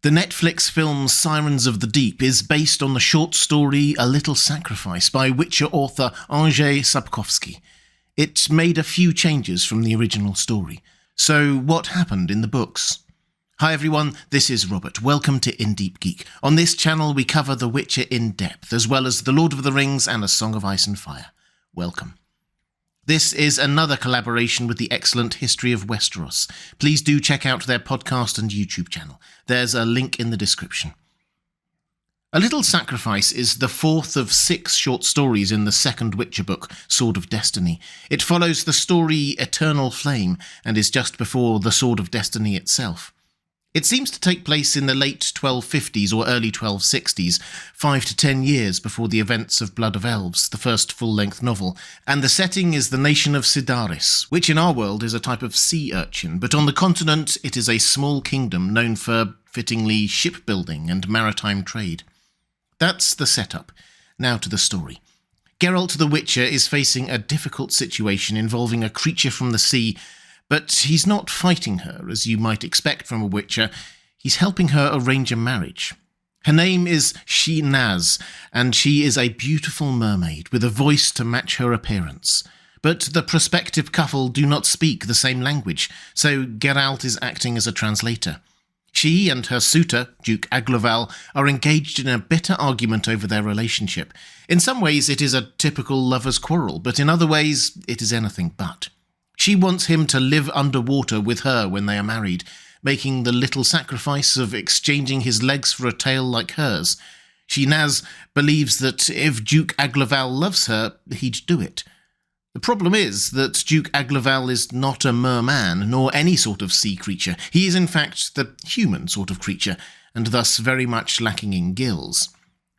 The Netflix film Sirens of the Deep is based on the short story A Little Sacrifice by Witcher author Andrzej Sapkowski. It made a few changes from the original story. So what happened in the books? Hi everyone, this is Robert. Welcome to In Deep Geek. On this channel we cover The Witcher in depth, as well as The Lord of the Rings and A Song of Ice and Fire. Welcome. This is another collaboration with the excellent History of Westeros. Please do check out their podcast and YouTube channel. There's a link in the description. A Little Sacrifice is the fourth of 6 short stories in the second Witcher book, Sword of Destiny. It follows the story Eternal Flame and is just before the Sword of Destiny itself. It seems to take place in the late 1250s or early 1260s, 5 to 10 years before the events of Blood of Elves, the first full-length novel, and the setting is the nation of Cidaris, which in our world is a type of sea urchin, but on the continent it is a small kingdom known for, fittingly, shipbuilding and maritime trade. That's the setup. Now to the story. Geralt the Witcher is facing a difficult situation involving a creature from the sea, but he's not fighting her, as you might expect from a Witcher. He's helping her arrange a marriage. Her name is She-Naz, and she is a beautiful mermaid with a voice to match her appearance. But the prospective couple do not speak the same language, so Geralt is acting as a translator. She and her suitor, Duke Aglovale, are engaged in a bitter argument over their relationship. In some ways it is a typical lover's quarrel, but in other ways it is anything but. She wants him to live underwater with her when they are married, making the little sacrifice of exchanging his legs for a tail like hers. She-Naz believes that if Duke Aglovale loves her, he'd do it. The problem is that Duke Aglovale is not a merman, nor any sort of sea creature. He is in fact the human sort of creature, and thus very much lacking in gills.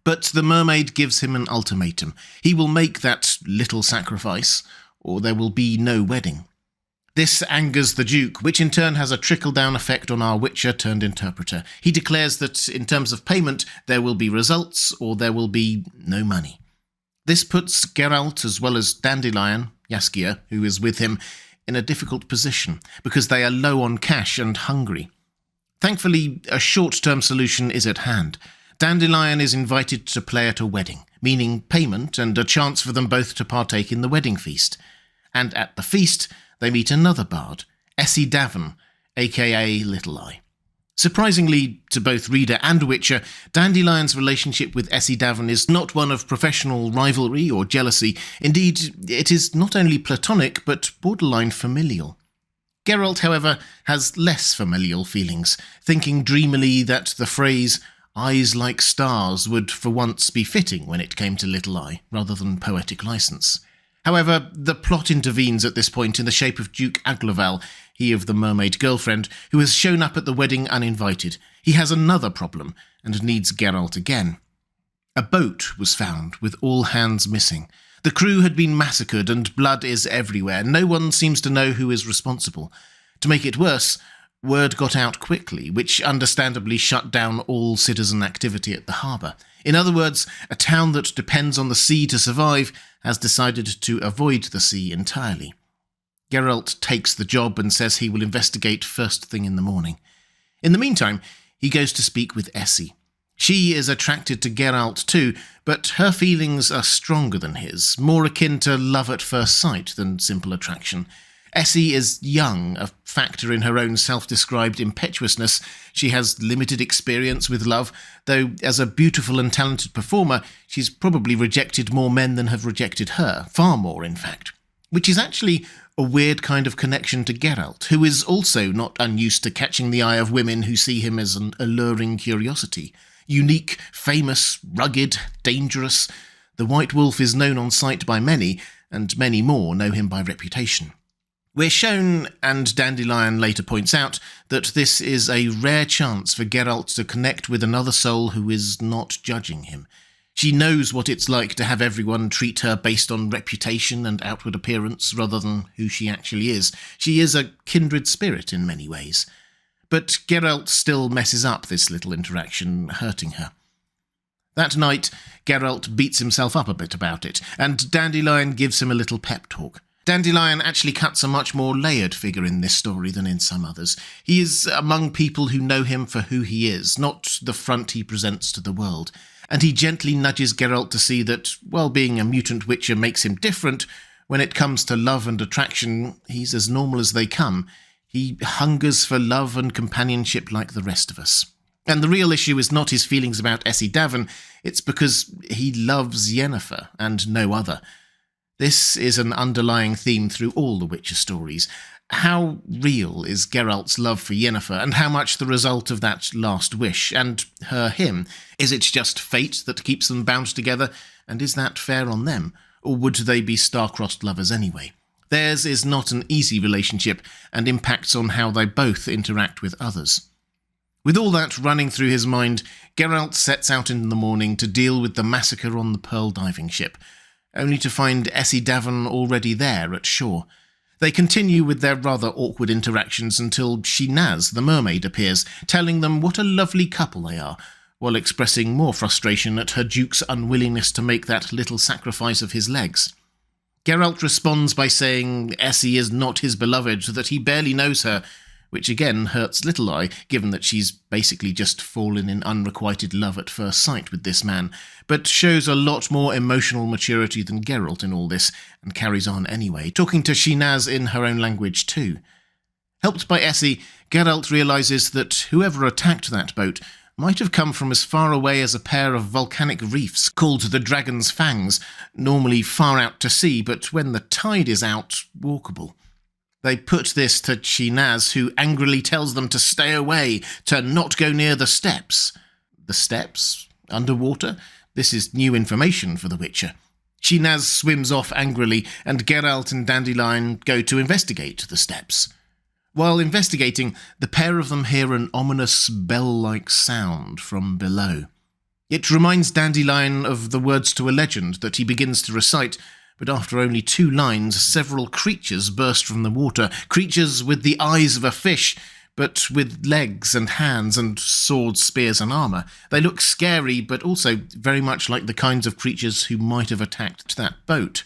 But the mermaid gives him an ultimatum. He will make that little sacrifice, or there will be no wedding. This angers the Duke, which in turn has a trickle-down effect on our Witcher-turned-interpreter. He declares that, in terms of payment, there will be results, or there will be no money. This puts Geralt, as well as Dandelion, Jaskier, who is with him, in a difficult position, because they are low on cash and hungry. Thankfully, a short-term solution is at hand. Dandelion is invited to play at a wedding, meaning payment and a chance for them both to partake in the wedding feast. And at the feast, they meet another bard, Essie Davin, aka Little Eye. Surprisingly, to both reader and Witcher, Dandelion's relationship with Essie Davin is not one of professional rivalry or jealousy. Indeed, it is not only platonic, but borderline familial. Geralt, however, has less familial feelings, thinking dreamily that the phrase "eyes like stars" would for once be fitting when it came to Little Eye, rather than poetic license. However, the plot intervenes at this point in the shape of Duke Aglovale, he of the mermaid girlfriend, who has shown up at the wedding uninvited. He has another problem, and needs Geralt again. A boat was found, with all hands missing. The crew had been massacred, and blood is everywhere. No one seems to know who is responsible. To make it worse, word got out quickly, which understandably shut down all citizen activity at the harbour. In other words, a town that depends on the sea to survive has decided to avoid the sea entirely. Geralt takes the job and says he will investigate first thing in the morning. In the meantime, he goes to speak with Essie. She is attracted to Geralt too, but her feelings are stronger than his, more akin to love at first sight than simple attraction. Essie is young, a factor in her own self-described impetuousness. She has limited experience with love, though as a beautiful and talented performer, she's probably rejected more men than have rejected her, far more in fact. Which is actually a weird kind of connection to Geralt, who is also not unused to catching the eye of women who see him as an alluring curiosity. Unique, famous, rugged, dangerous, the White Wolf is known on sight by many, and many more know him by reputation. We're shown, and Dandelion later points out, that this is a rare chance for Geralt to connect with another soul who is not judging him. She knows what it's like to have everyone treat her based on reputation and outward appearance rather than who she actually is. She is a kindred spirit in many ways. But Geralt still messes up this little interaction, hurting her. That night, Geralt beats himself up a bit about it, and Dandelion gives him a little pep talk. Dandelion actually cuts a much more layered figure in this story than in some others. He is among people who know him for who he is, not the front he presents to the world. And he gently nudges Geralt to see that, while being a mutant witcher makes him different, when it comes to love and attraction, he's as normal as they come. He hungers for love and companionship like the rest of us. And the real issue is not his feelings about Essie Davin, it's because he loves Yennefer and no other. This is an underlying theme through all the Witcher stories. How real is Geralt's love for Yennefer, and how much the result of that last wish, and him? Is it just fate that keeps them bound together, and is that fair on them? Or would they be star-crossed lovers anyway? Theirs is not an easy relationship, and impacts on how they both interact with others. With all that running through his mind, Geralt sets out in the morning to deal with the massacre on the Pearl diving ship, only to find Essie Davin already there at shore. They continue with their rather awkward interactions until Shinaz, the mermaid, appears, telling them what a lovely couple they are, while expressing more frustration at her duke's unwillingness to make that little sacrifice of his legs. Geralt responds by saying Essie is not his beloved, that he barely knows her, which again hurts Little Eye, given that she's basically just fallen in unrequited love at first sight with this man, but shows a lot more emotional maturity than Geralt in all this, and carries on anyway, talking to Shinaz in her own language too. Helped by Essie, Geralt realises that whoever attacked that boat might have come from as far away as a pair of volcanic reefs called the Dragon's Fangs, normally far out to sea, but when the tide is out, walkable. They put this to Shinaz, who angrily tells them to stay away, to not go near the steps. The steps? Underwater? This is new information for the Witcher. Shinaz swims off angrily, and Geralt and Dandelion go to investigate the steps. While investigating, the pair of them hear an ominous bell-like sound from below. It reminds Dandelion of the words to a legend that he begins to recite, but after only 2 lines, several creatures burst from the water, creatures with the eyes of a fish, but with legs and hands and swords, spears and armour. They look scary, but also very much like the kinds of creatures who might have attacked that boat.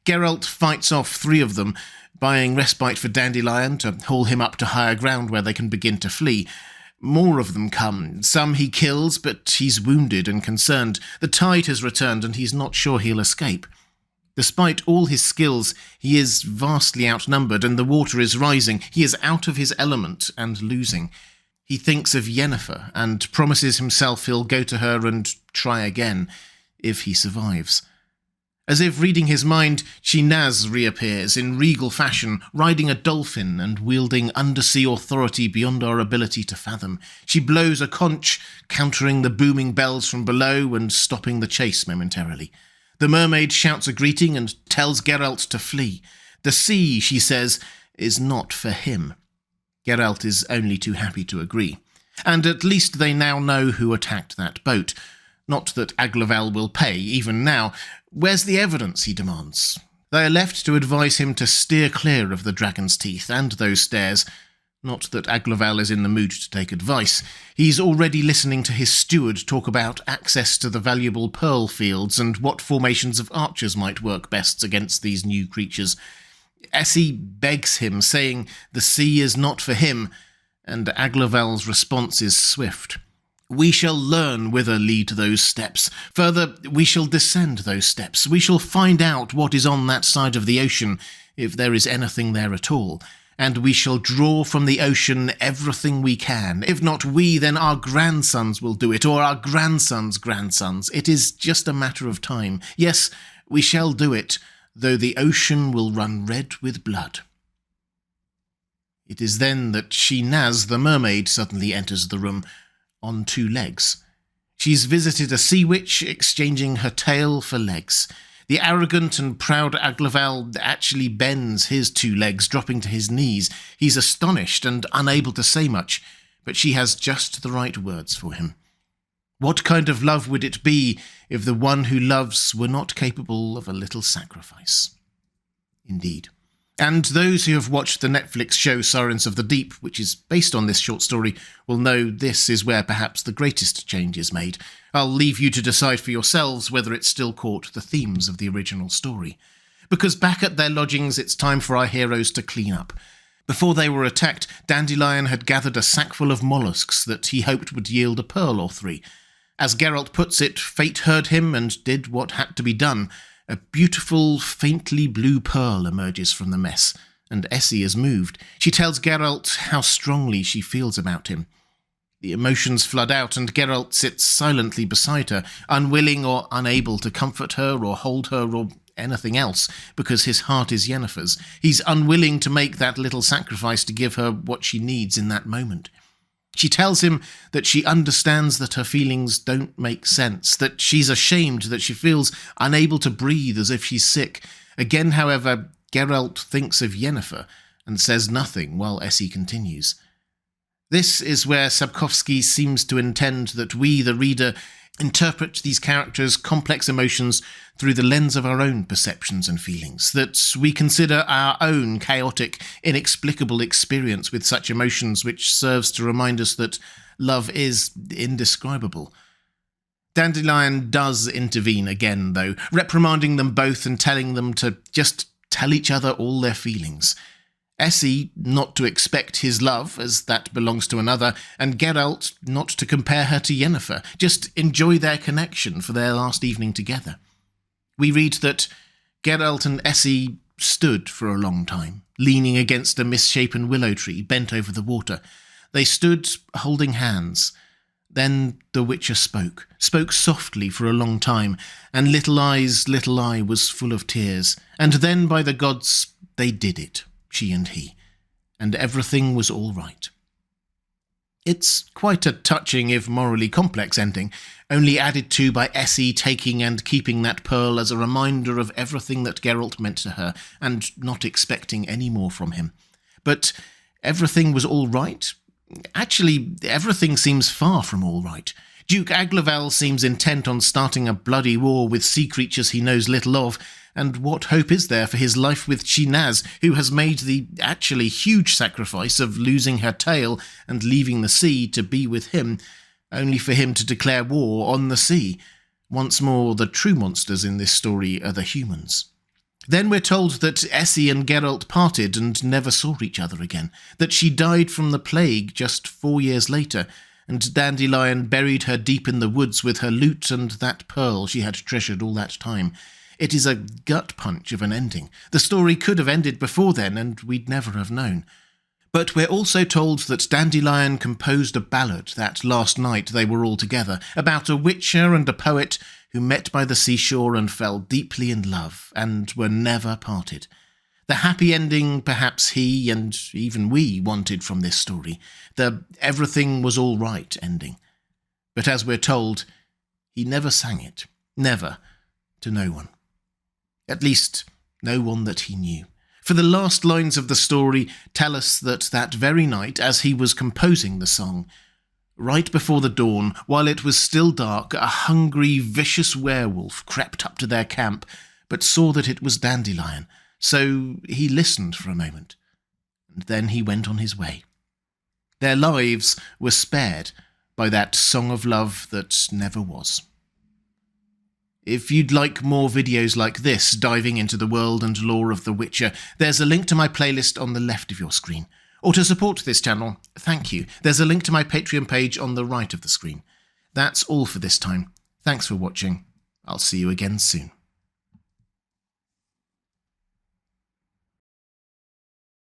Geralt fights off 3 of them, buying respite for Dandelion to haul him up to higher ground where they can begin to flee. More of them come. Some he kills, but he's wounded and concerned. The tide has returned and he's not sure he'll escape. Despite all his skills, he is vastly outnumbered and the water is rising. He is out of his element and losing. He thinks of Yennefer and promises himself he'll go to her and try again, if he survives. As if reading his mind, Shinaz reappears in regal fashion, riding a dolphin and wielding undersea authority beyond our ability to fathom. She blows a conch, countering the booming bells from below and stopping the chase momentarily. The mermaid shouts a greeting and tells Geralt to flee. The sea, she says, is not for him. Geralt is only too happy to agree. And at least they now know who attacked that boat. Not that Aglaval will pay, even now. Where's the evidence, he demands. They are left to advise him to steer clear of the dragon's teeth and those stairs. Not that Aglaval is in the mood to take advice. He's already listening to his steward talk about access to the valuable pearl fields and what formations of archers might work best against these new creatures. Essie begs him, saying the sea is not for him, and Aglaval's response is swift. We shall learn whither lead those steps. Further, we shall descend those steps. We shall find out what is on that side of the ocean, if there is anything there at all. And we shall draw from the ocean everything we can. If not we, then our grandsons will do it, or our grandsons' grandsons. It is just a matter of time. Yes, we shall do it, though the ocean will run red with blood. It is then that Shinaz, the mermaid, suddenly enters the room, on 2 legs. She's visited a sea witch, exchanging her tail for legs. The arrogant and proud Aglaval actually bends his 2 legs, dropping to his knees. He's astonished and unable to say much, but she has just the right words for him. What kind of love would it be if the one who loves were not capable of a little sacrifice? Indeed. And those who have watched the Netflix show Sirens of the Deep, which is based on this short story, will know this is where perhaps the greatest change is made. I'll leave you to decide for yourselves whether it still caught the themes of the original story. because back at their lodgings it's time for our heroes to clean up. Before they were attacked, Dandelion had gathered a sackful of mollusks that he hoped would yield a pearl or three. As Geralt puts it, fate heard him and did what had to be done. A beautiful, faintly blue pearl emerges from the mess, and Essie is moved. She tells Geralt how strongly she feels about him. The emotions flood out, and Geralt sits silently beside her, unwilling or unable to comfort her or hold her or anything else, because his heart is Yennefer's. He's unwilling to make that little sacrifice to give her what she needs in that moment. She tells him that she understands that her feelings don't make sense, that she's ashamed, that she feels unable to breathe as if she's sick. Again, however, Geralt thinks of Yennefer and says nothing while Essie continues. This is where Sapkowski seems to intend that we, the reader, interpret these characters' complex emotions through the lens of our own perceptions and feelings, that we consider our own chaotic, inexplicable experience with such emotions, which serves to remind us that love is indescribable. Dandelion does intervene again, though, reprimanding them both and telling them to just tell each other all their feelings. Essie not to expect his love, as that belongs to another, and Geralt not to compare her to Yennefer, just enjoy their connection for their last evening together. We read that Geralt and Essie stood for a long time, leaning against a misshapen willow tree bent over the water. They stood holding hands. Then the Witcher spoke softly for a long time, and Little Eye was full of tears. And then, by the gods, they did it, she and he, and everything was all right. It's quite a touching, if morally complex ending, only added to by Essie taking and keeping that pearl as a reminder of everything that Geralt meant to her, and not expecting any more from him. But everything was all right? Actually, everything seems far from all right. Duke Aglaval seems intent on starting a bloody war with sea creatures he knows little of, and what hope is there for his life with Shinaz, who has made the actually huge sacrifice of losing her tail and leaving the sea to be with him, only for him to declare war on the sea? Once more, the true monsters in this story are the humans. Then we're told that Essie and Geralt parted and never saw each other again, that she died from the plague just 4 years later, and Dandelion buried her deep in the woods with her lute and that pearl she had treasured all that time. It is a gut punch of an ending. The story could have ended before then, and we'd never have known. But we're also told that Dandelion composed a ballad that last night they were all together, about a witcher and a poet who met by the seashore and fell deeply in love, and were never parted. The happy ending perhaps he, and even we, wanted from this story. The everything was all right ending. But as we're told, he never sang it. Never. To no one. At least, no one that he knew. For the last lines of the story tell us that very night, as he was composing the song, right before the dawn, while it was still dark, a hungry, vicious werewolf crept up to their camp, but saw that it was Dandelion. So he listened for a moment, and then he went on his way. Their lives were spared by that song of love that never was. If you'd like more videos like this, diving into the world and lore of The Witcher, there's a link to my playlist on the left of your screen. Or to support this channel, thank you. There's a link to my Patreon page on the right of the screen. That's all for this time. Thanks for watching. I'll see you again soon.